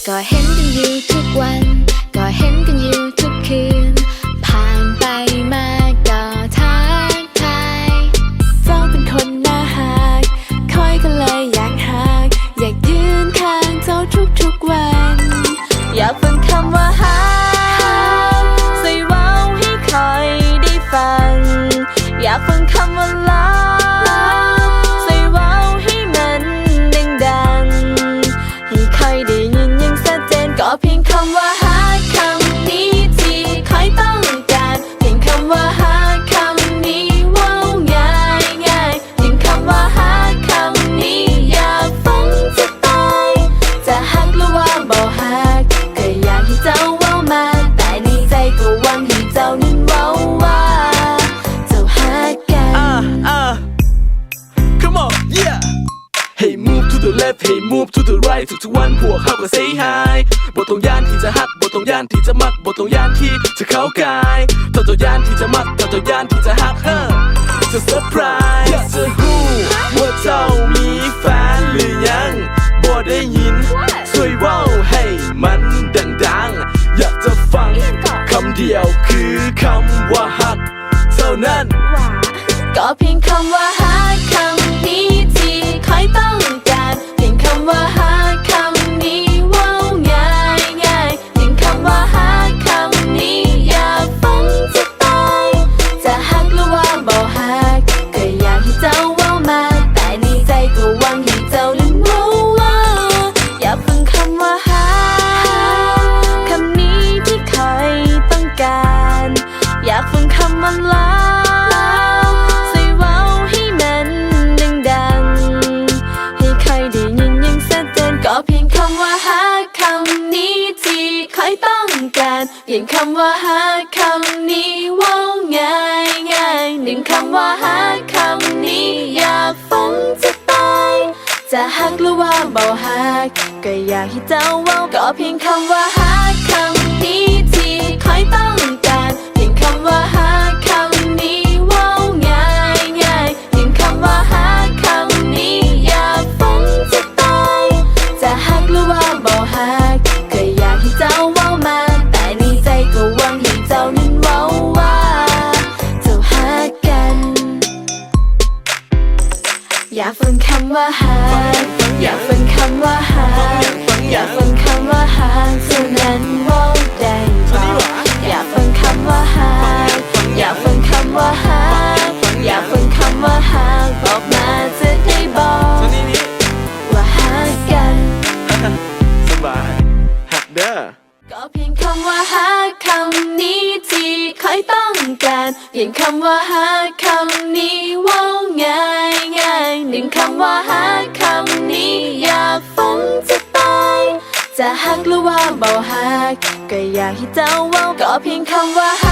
ก็เห็นกันอยู่ทุกวันก็เห็นกันอยู่ทุกคืนผ่านไปมาก็ทักทายเจ้าเป็นคนน่าหักคอยก็เลยอยากหักอยากยืนข้างเจ้าทุกวันอยากฟังคำว่าหักใส่ว้าวให้คอยได้ฟังอยากฟังคำว่ารักใส่ว้าวให้มันดังๆให้คอยได้ยินอย่างชัดเจนก็เพียงคำว่าหักคำนี้ที่คอยต้องการเพียงคำว่าหักคำนี้ว้าวง่ายเพียงคำว่าหักคำนี้อยากฟังจะตายจะหักหรือว่าบ่หักก็อยากให้เจ้าว้าวมาแต่ในใจก็หวังให้เจ้านั้นว้าวว่าเจ้าหักกัน Come on yeah Hey move to the left Hey move to the right ทุกวันพวกเขาก็ say hi บ่ต้องย่านที่จะฮักบ่ต้องย่านที่จะมักบ่ต้องย่านที่จะเข้ากายเท่าย่านที่จะมักเท่าย่านที่จะฮักจะเซอร์ไพรส์อยากจะรู้ว่าเจ้ามีแฟนหรือยังบ่ได้ยินช่วยว้าวให้มันดังๆอยากจะฟังคำเดียวคือคำว่าฮักเท่านั้นก็เพียงคำว่าหักคำนี้ที่คอยต้องการเพียงคำว่าหักคำนี้ว้าวง่ายเพียงคำว่าหักคำนี้อยากฟังจะตายจะหักหรือว่าบ่หักก็อยากให้เจ้าว้าวมาแต่ในใจก็หวังให้เจ้านั้นว้าวว่าอยากฟังคำว่าหักคำนี้ที่คอยต้องการอยากฟังคำว่ารักก็เพียงคำว่าหักคำนี้ที่คอยต้องการเพียงคำว่าหักคำนี้ว้าวง่ายหนึ่งคำว่าหักคำนี้อยากฟังจะตายจะหักหรือว่าบ่หักก็อยากให้เจ้าว้าวก็เพียงคำว่าหักคำนี้ที่คอยต้องการเพียงคำว่าหักคำนี้ว้าวง่ายเพียงคำว่าหักคำนี้อยากฟังจะตายจะหักหรือว่าบ่หักก็อยากให้เจ้าว้าวมาแต่ในใจก็หวังให้เจ้านั้นว้าวว่าเจ้าหักกันอยากฟังคำว่าหักอยากฟังคำว่าหักอยากฟังคำว่าหักเท่านั้นว้าวได้บอกอยากฟังคำว่าหักอยากฟังคำว่าหักอยากฟังคำว่าหักบอกมาจะได้บอกว่าหักกันสบายหักเด้อก็เพียงคำว่าหักคำนี้ที่คอยต้องการเพียงคำว่าหักคำนี้ว้าวง่ายหนึ่งคำว่าหักคำนี้อยากฟังจะตายจะหักหรือว่าบ่หักก็อยากให้เจ้าว้าวก็เพียงคำว่าหัก